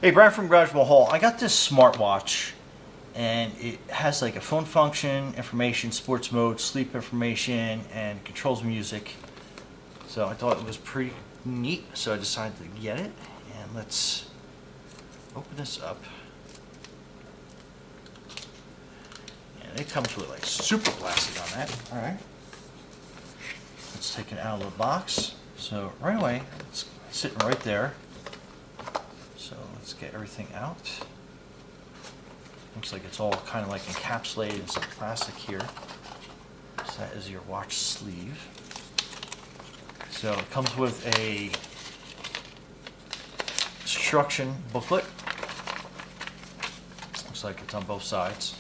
Hey, Brian from Garage Hall. I got this smartwatch, and it has like a phone function, information, sports mode, sleep information, and controls music. So I thought it was pretty neat, so I decided to get it. And let's open this up. And it comes with like super plastic on that. All right. Let's take it out of the box. So right away, it's sitting right there. So let's get everything out. Looks like it's all kind of like encapsulated in some plastic here. So that is your watch sleeve. So it comes with a instruction booklet. Looks like it's on both sides.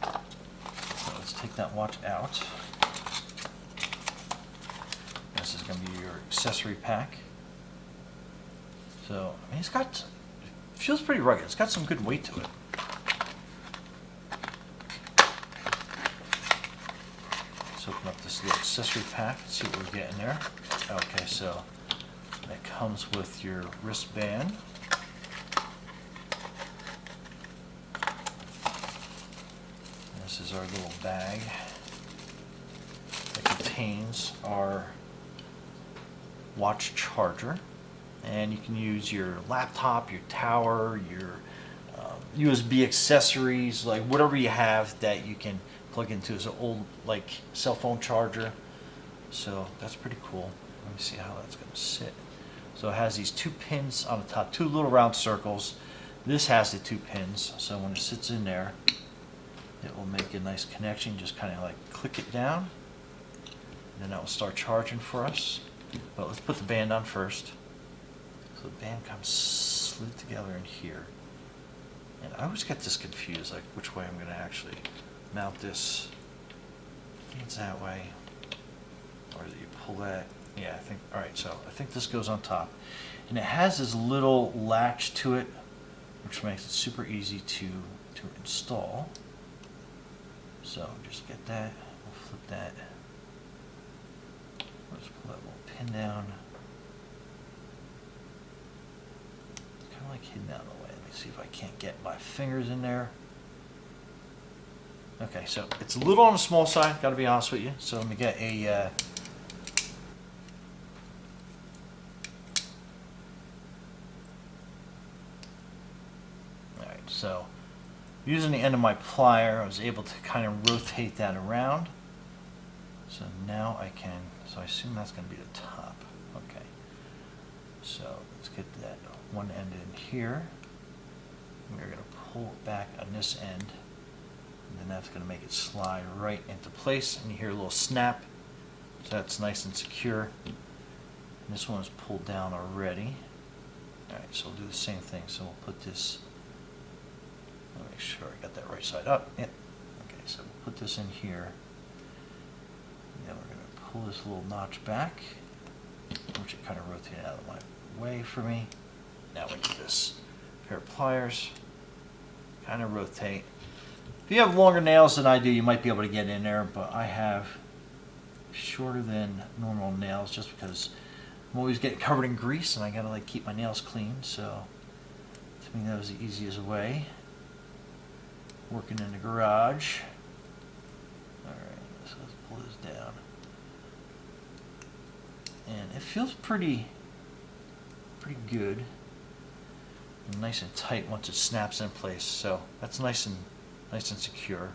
So let's take that watch out. This is going to be your accessory pack. So, I mean, it feels pretty rugged. It's got some good weight to it. Let's open up this little accessory pack and see what we're getting there. Okay, so it comes with your wristband. This is our little bag that contains our watch charger. And you can use your laptop, your tower, your USB accessories, like whatever you have that you can plug into. It's an old like cell phone charger. So that's pretty cool. Let me see how that's going to sit. So it has these two pins on the top, two little round circles. This has the two pins, so when it sits in there, it will make a nice connection. Just kind of like click it down, and then that will start charging for us. But let's put the band on first. So the band comes slid together in here. And I always get this confused, like which way I'm going to actually mount this. I think it's that way. Or do you pull that? Yeah, I think, alright, so I think this goes on top. And it has this little latch to it, which makes it super easy to install. So just get that, we'll flip that. Let's pull that little pin down. Kind of like hidden out of the way. Let me see if I can't get my fingers in there. Okay, so it's a little on the small side, got to be honest with you. So let me get a alright, so using the end of my plier, I was able to kind of rotate that around. So now I can, so I assume that's going to be the top. Okay, so let's get that one end in here. We're going to pull it back on this end, and then that's going to make it slide right into place, and you hear a little snap, so that's nice and secure. And this one is pulled down already. Alright, so we'll do the same thing. So we'll put this, let me make sure I got that right side up. Yep. Okay, so we'll put this in here. Then we're going to pull this little notch back, which it kind of rotated out of my way for me. Now we do this pair of pliers, kind of rotate. If you have longer nails than I do, you might be able to get in there, but I have shorter than normal nails just because I'm always getting covered in grease and I gotta like keep my nails clean. So to me that was the easiest way. Working in the garage. Alright, so let's pull this down. And it feels pretty good. And nice and tight once it snaps in place. So that's nice and secure.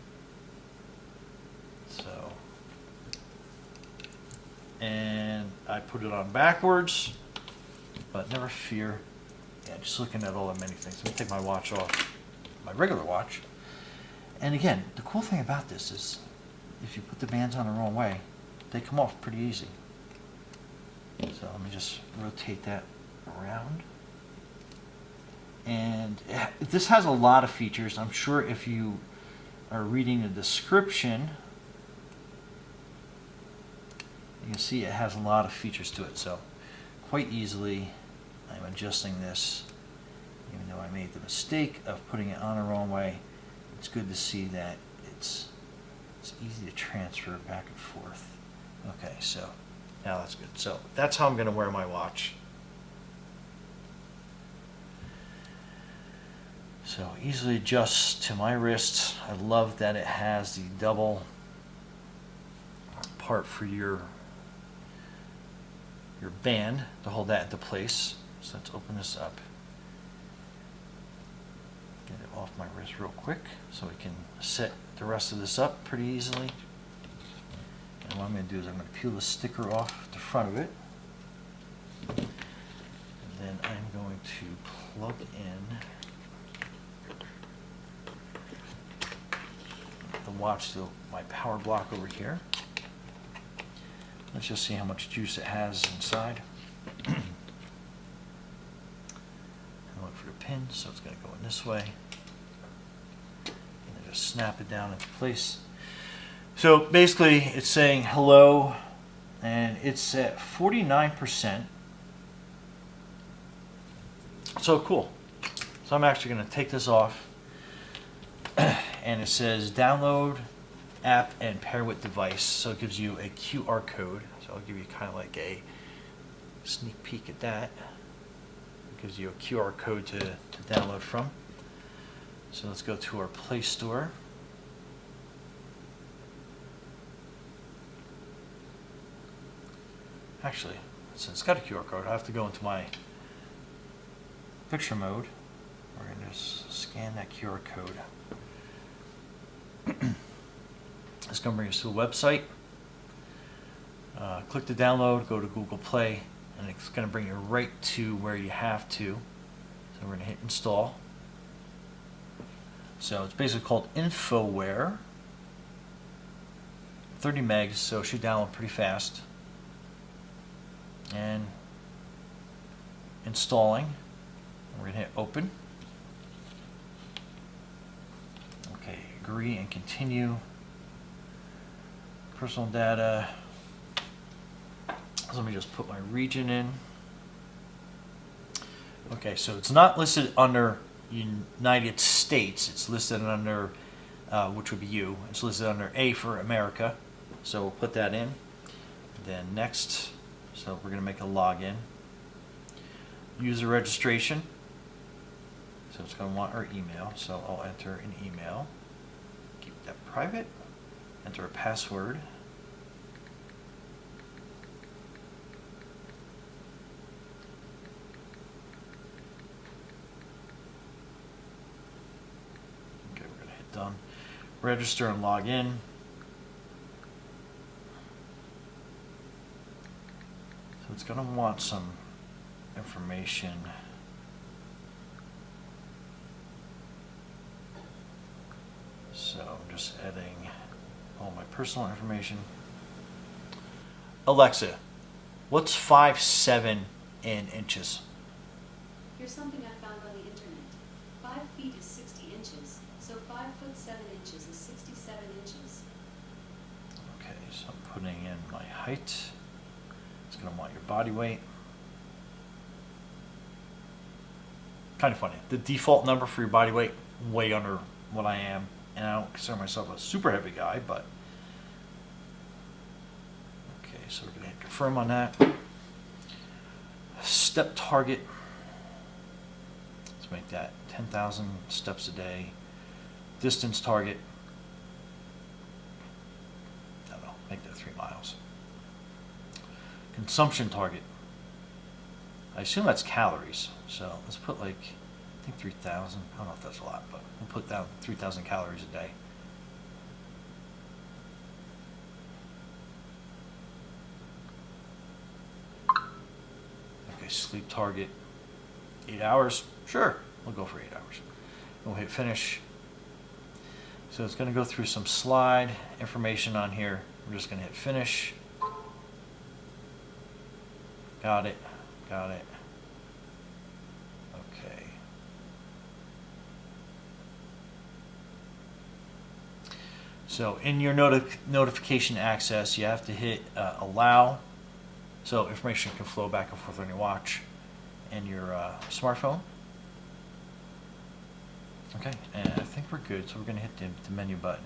So, and I put it on backwards, but never fear. Yeah, just looking at all the many things. Let me take my watch off, my regular watch. And again, the cool thing about this is if you put the bands on the wrong way, they come off pretty easy. So let me just rotate that around. And this has a lot of features. I'm sure if you are reading the description, you can see it has a lot of features to it. So quite easily I'm adjusting this, even though I made the mistake of putting it on the wrong way. It's good to see that it's easy to transfer back and forth. Okay, so now that's good. So that's how I'm going to wear my watch. So easily adjusts to my wrist. I love that it has the double part for your band to hold that into place. So let's open this up. Get it off my wrist real quick so we can set the rest of this up pretty easily. And what I'm going to do is I'm going to peel the sticker off the front of it. And then I'm going to plug in the watch to my power block over here. Let's just see how much juice it has inside. And look for the pin, so it's going to go in this way. And then just snap it down into place. So basically it's saying hello, and it's at 49%. So cool. So I'm actually going to take this off, and it says download app and pair with device. So it gives you a QR code. So I'll give you kind of like a sneak peek at that. It gives you a QR code to download from. So let's go to our Play Store. Actually, since it's got a QR code, I have to go into my picture mode. We're going to just scan that QR code. It's going to bring us to a website. Click to download, go to Google Play, and it's going to bring you right to where you have to. So we're going to hit install. So it's basically called InfoWare. 30 megs, so it should download pretty fast. And installing. We're going to hit open. Okay, agree and continue. Personal data. So let me just put my region in. Okay, so it's not listed under United States. It's listed under, which would be you. It's listed under A for America. So we'll put that in. Then next. So we're going to make a login. User registration. So it's going to want our email. So I'll enter an email. Keep that private. Enter a password. Okay, we're going to hit done. Register and log in. So it's going to want some information. So I'm just adding all my personal information. Alexa, what's 5'7" in inches? Here's something I found on the internet. 5 feet is 60 inches, so 5'7" inches is 67 inches. Okay, so I'm putting in my height. It's going to want your body weight. Kind of funny. The default number for your body weight, way under what I am. And I don't consider myself a super heavy guy, but okay, so we're going to hit confirm on that. Step target. Let's make that 10,000 steps a day. Distance target. I don't know, make that 3 miles. Consumption target. I assume that's calories, so let's put like, I think 3,000. I don't know if that's a lot, but we'll put down 3,000 calories a day. Okay, sleep target, 8 hours. Sure, we'll go for 8 hours. We'll hit finish. So it's going to go through some slide information on here. We're just going to hit finish. Got it. Got it. Okay. So in your notification access, you have to hit allow, so information can flow back and forth on your watch and your smartphone. Okay, and I think we're good, so we're going to hit the menu button.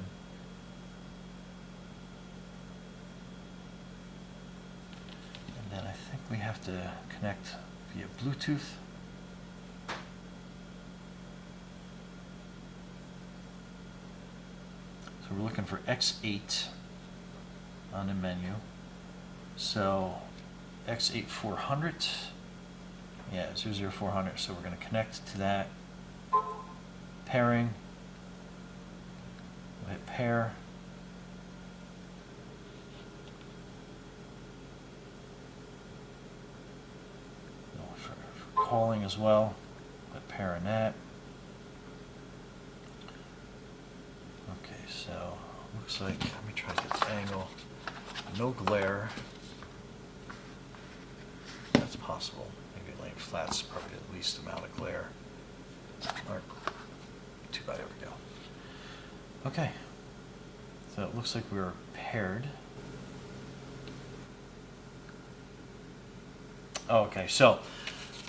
And then I think we have to connect via Bluetooth. looking for X8 on the menu. So X8 400, yeah, 00400. So we're going to connect to that. Pairing. We'll hit pair. For calling as well, put pair in that. Okay, so looks like, let me try to get this angle. No glare. That's possible. Maybe laying flat's probably the least amount of glare. Or, too bad, there we go. Okay, so it looks like we're paired. Okay, so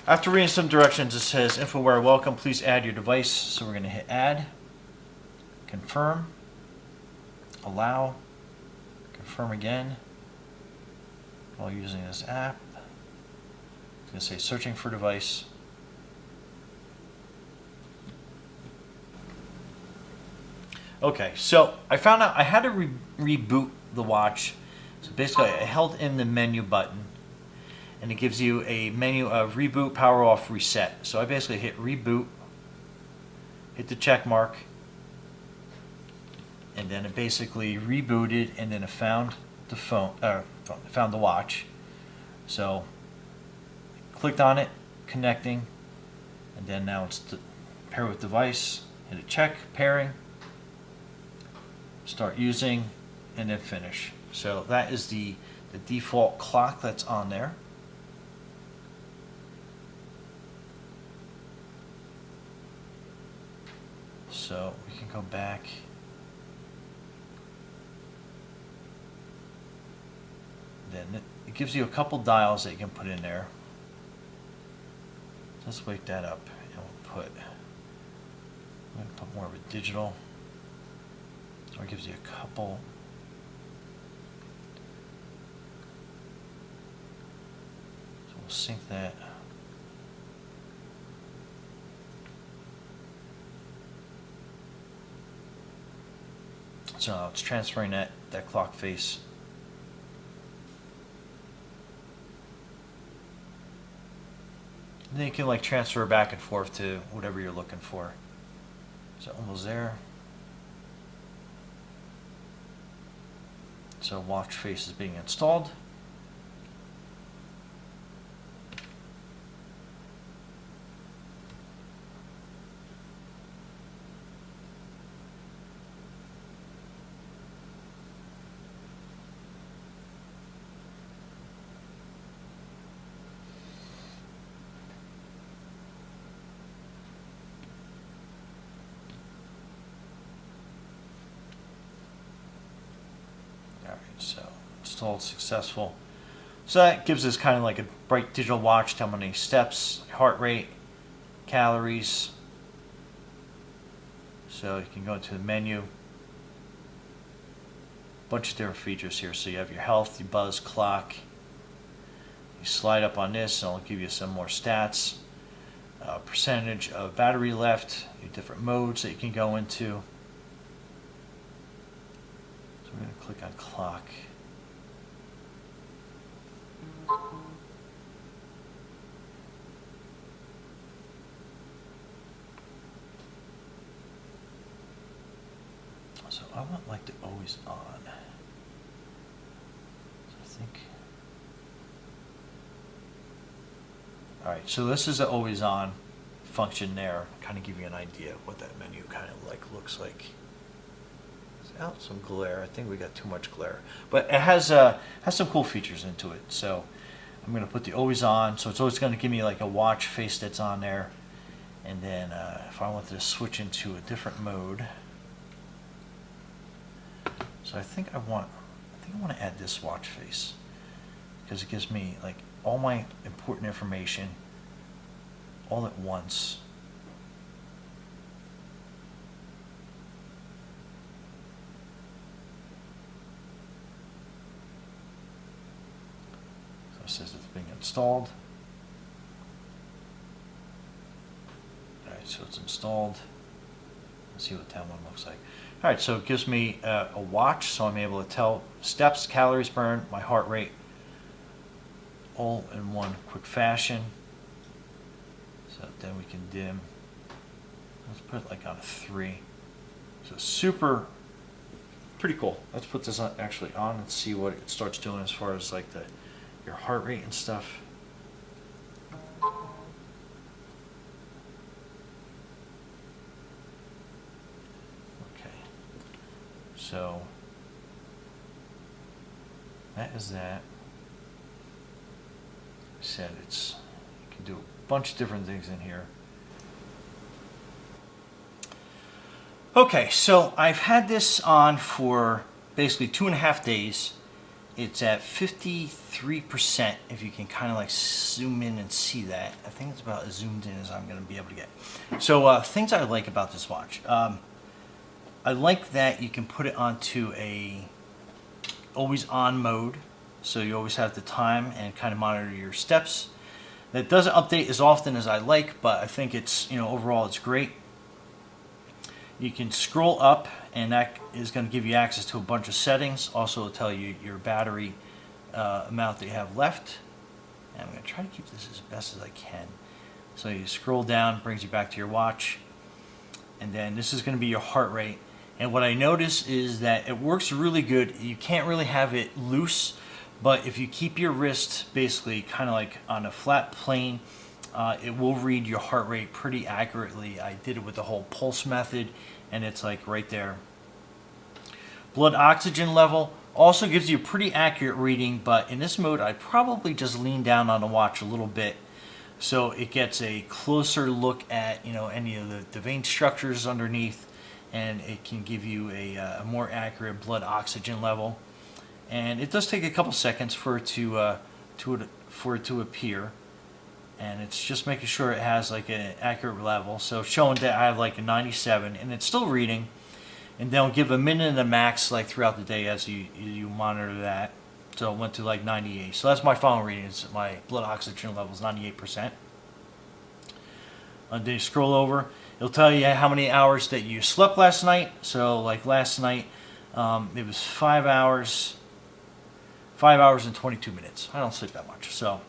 after reading some directions, it says InfoWare welcome, please add your device. So we're going to hit add, confirm, allow, confirm again while using this app. It's going to say searching for device. Okay, so I found out I had to reboot the watch. So basically I held in the menu button and it gives you a menu of reboot, power off, reset. So I basically hit reboot, hit the check mark, and then it basically rebooted, and then it found the found the watch. So clicked on it, connecting, and then now it's the pair with device, hit a check, pairing, start using, and then finish. So that is the default clock that's on there. So we can go back. Then it gives you a couple dials that you can put in there. Let's wake that up, and we'll put more of a digital. Or it gives you a couple. So we'll sync that. So now it's transferring that clock face. And then you can like transfer back and forth to whatever you're looking for. So almost there. So watch face is being installed. So installed, successful. So that gives us kind of like a bright digital watch, tell how many steps, heart rate, calories. So you can go into the menu. Bunch of different features here. So you have your health, your buzz, clock. You slide up on this and it'll give you some more stats. Percentage of battery left, your different modes that you can go into. So we're going to click on clock. So I want like the always on. So I think. Alright, so this is the always on function there. Kind of give you an idea of what that menu kind of like looks like. Out some glare. I think we got too much glare, but it has some cool features into it. So I'm going to put the always on. So it's always going to give me like a watch face that's on there, and then if I wanted to switch into a different mode, so I think I want to add this watch face because it gives me like all my important information all at once. It says it's being installed. Alright, so it's installed. Let's see what that one looks like. All right, so it gives me a watch, so I'm able to tell steps, calories burned, my heart rate, all in one quick fashion. So then we can dim. Let's put it like on a 3. So super, pretty cool. Let's put this on, actually on and see what it starts doing as far as like your heart rate and stuff. Okay, so that is that. I said it's, you can do a bunch of different things in here. Okay, so I've had this on for basically 2.5 days. It's at 53%, if you can kind of like zoom in and see that. I think it's about as zoomed in as I'm going to be able to get. So things I like about this watch. I like that you can put it onto a always on mode, so you always have the time and kind of monitor your steps. That doesn't update as often as I like, but I think it's, overall it's great. You can scroll up, and that is going to give you access to a bunch of settings. Also, it'll tell you your battery amount that you have left. And I'm going to try to keep this as best as I can. So you scroll down, brings you back to your watch. And then this is going to be your heart rate. And what I notice is that it works really good. You can't really have it loose, but if you keep your wrist basically kind of like on a flat plane, it will read your heart rate pretty accurately. I did it with the whole pulse method, and it's like right there. Blood oxygen level also gives you a pretty accurate reading, but in this mode I'd probably just lean down on the watch a little bit so it gets a closer look at any of the vein structures underneath, and it can give you a more accurate blood oxygen level. And it does take a couple seconds for it to appear. And it's just making sure it has like an accurate level. So showing that I have like a 97, and it's still reading. And then I'll give a minute and a max like throughout the day as you monitor that. So it went to like 98. So that's my final reading. Is my blood oxygen level is 98%. And then you scroll over, it'll tell you how many hours that you slept last night. So like last night, it was 5 hours and 22 minutes. I don't sleep that much, so.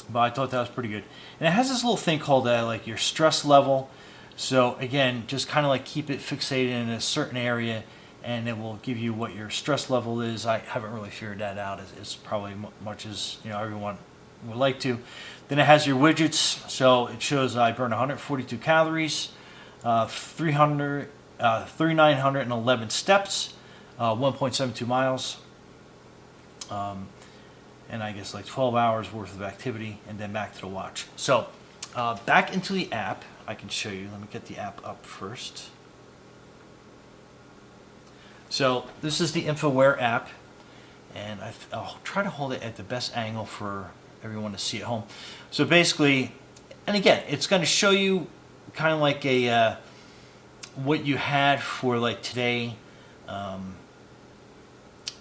But I thought that was pretty good. And it has this little thing called like your stress level. So again, just kind of like keep it fixated in a certain area, and it will give you what your stress level is. I haven't really figured that out as probably much as everyone would like to. Then it has your widgets. So it shows I burned 142 calories, 3,911 steps, 1.72 miles. And I guess like 12 hours worth of activity, and then back to the watch. So back into the app, I can show you. Let me get the app up first. So this is the InfoWare app, and I'll try to hold it at the best angle for everyone to see at home. So basically, and again, it's going to show you kind of like a what you had for like today.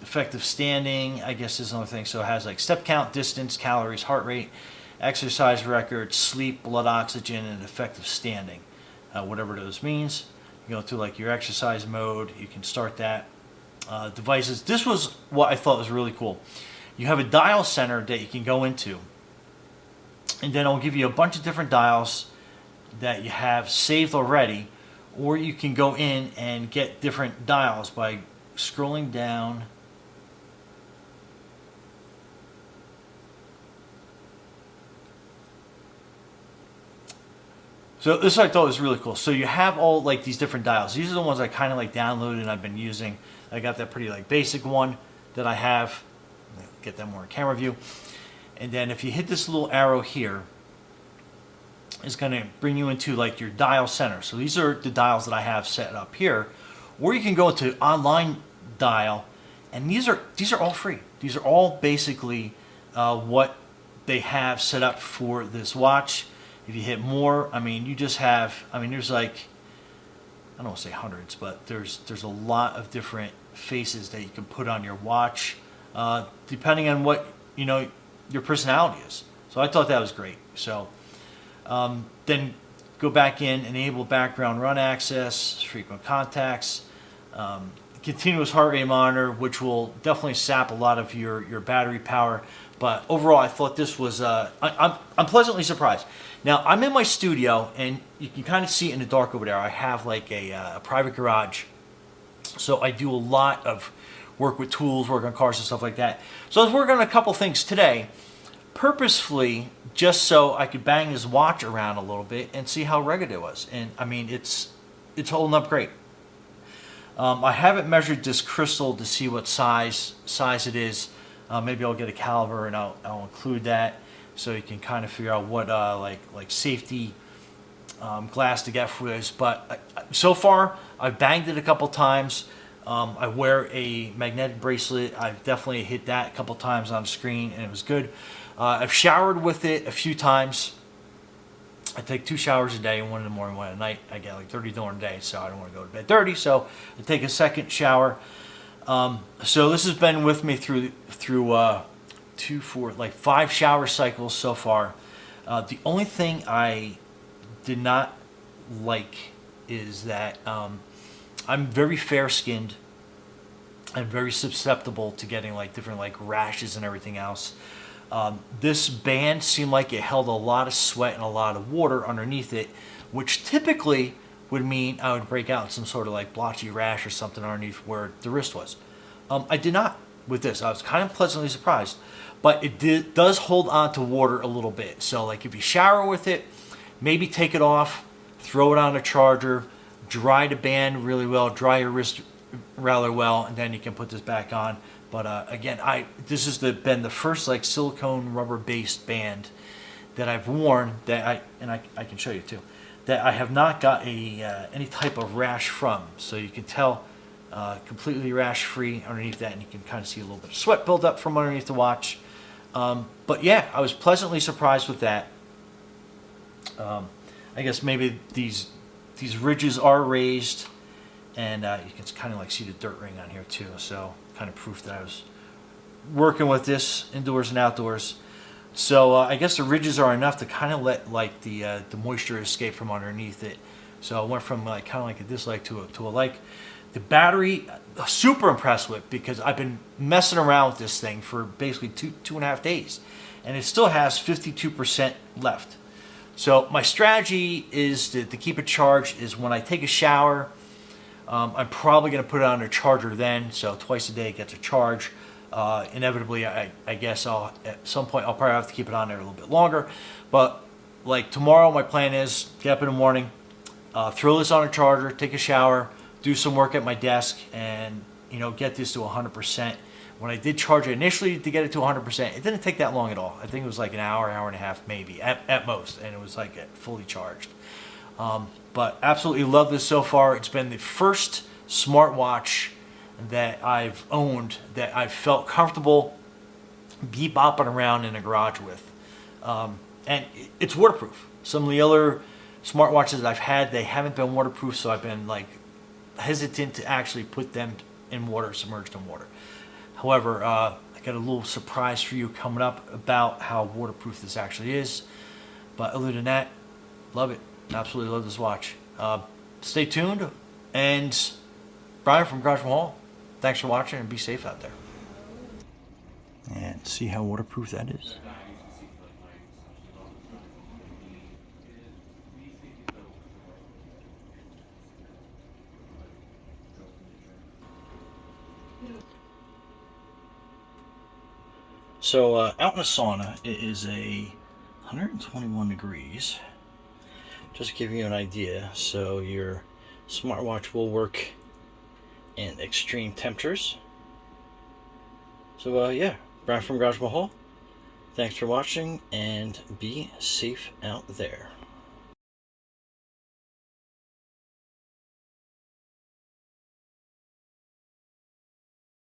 Effective standing, I guess, is another thing. So it has like step count, distance, calories, heart rate, exercise record, sleep, blood oxygen, and effective standing. Whatever those means. You go through like your exercise mode. You can start that. Devices. This was what I thought was really cool. You have a dial center that you can go into, and then it'll give you a bunch of different dials that you have saved already, or you can go in and get different dials by scrolling down. So this I thought was really cool. So you have all like these different dials. These are the ones I kind of like downloaded and I've been using. I got that pretty like basic one that I have. Get that more in camera view. And then if you hit this little arrow here, it's going to bring you into like your dial center. So these are the dials that I have set up here. Or you can go to online dial, and these are all free. These are all basically what they have set up for this watch. If you hit more, I mean, you just have, I mean, there's like, I don't want to say hundreds, but there's a lot of different faces that you can put on your watch, depending on what your personality is. So I thought that was great. So then go back in, enable background run access, frequent contacts. continuous heart rate monitor, which will definitely sap a lot of your battery power. But overall, I thought this was, I'm pleasantly surprised. Now, I'm in my studio, and you can kind of see it in the dark over there. I have like a private garage. So I do a lot of work with tools, work on cars and stuff like that. So I was working on a couple things today, purposefully, just so I could bang this watch around a little bit and see how rugged it was. And I mean, it's holding up great. I haven't measured this crystal to see what size it is. Maybe I'll get a caliber and I'll include that, so you can kind of figure out what like safety glass to get for this. But so far, I've banged it a couple times. I wear a magnetic bracelet. I've definitely hit that a couple times on the screen, and it was good. I've showered with it a few times. I take 2 showers a day, one in the morning, one at night. I get like 30 during the day, so I don't want to go to bed dirty. So I take a second shower. So this has been with me through 5 shower cycles so far. The only thing I did not like is that I'm very fair-skinned. I'm very susceptible to getting like different like rashes and everything else. This band seemed like it held a lot of sweat and a lot of water underneath it, which typically would mean I would break out some sort of like blotchy rash or something underneath where the wrist was. I did not with this. I was kind of pleasantly surprised, but it does hold on to water a little bit. So like if you shower with it, maybe take it off, throw it on a charger, dry the band really well, dry your wrist rather well, and then you can put this back on. But again, this has been the first like silicone rubber based band that I've worn that I can show you too, that I have not got any type of rash from. So you can tell completely rash free underneath that, and you can kind of see a little bit of sweat build up from underneath the watch. But yeah, I was pleasantly surprised with that. I guess maybe these ridges are raised, and you can kind of like see the dirt ring on here too. So kind of proof that I was working with this indoors and outdoors. So I guess the ridges are enough to kind of let like the moisture escape from underneath it. So I went from like kind of like a dislike to a like. The battery, super impressed with, because I've been messing around with this thing for basically two and a half days, and it still has 52% left. So my strategy is to keep it charged is when I take a shower, I'm probably going to put it on a charger then, so twice a day it gets a charge. Inevitably, I guess at some point I'll probably have to keep it on there a little bit longer. But like tomorrow, my plan is get up in the morning, throw this on a charger, take a shower, do some work at my desk, and get this to 100%. When I did charge it initially to get it to 100%, it didn't take that long at all. I think it was like an hour and a half maybe at most, and it was like fully charged. But absolutely love this so far. It's been the first smartwatch that I've owned that I've felt comfortable bopping around in a garage with. And it's waterproof. Some of the other smartwatches that I've had, they haven't been waterproof, so I've been like hesitant to actually put them in water, submerged in water. However, I got a little surprise for you coming up about how waterproof this actually is. But other than that, love it. Absolutely love this watch. Stay tuned. And Brian from Garage Hall, thanks for watching, and be safe out there. And see how waterproof that is. So out in the sauna, it is a 121 degrees. Just to give you an idea, so your smartwatch will work in extreme temperatures. So yeah, Brian from Garage Hall, thanks for watching, and be safe out there.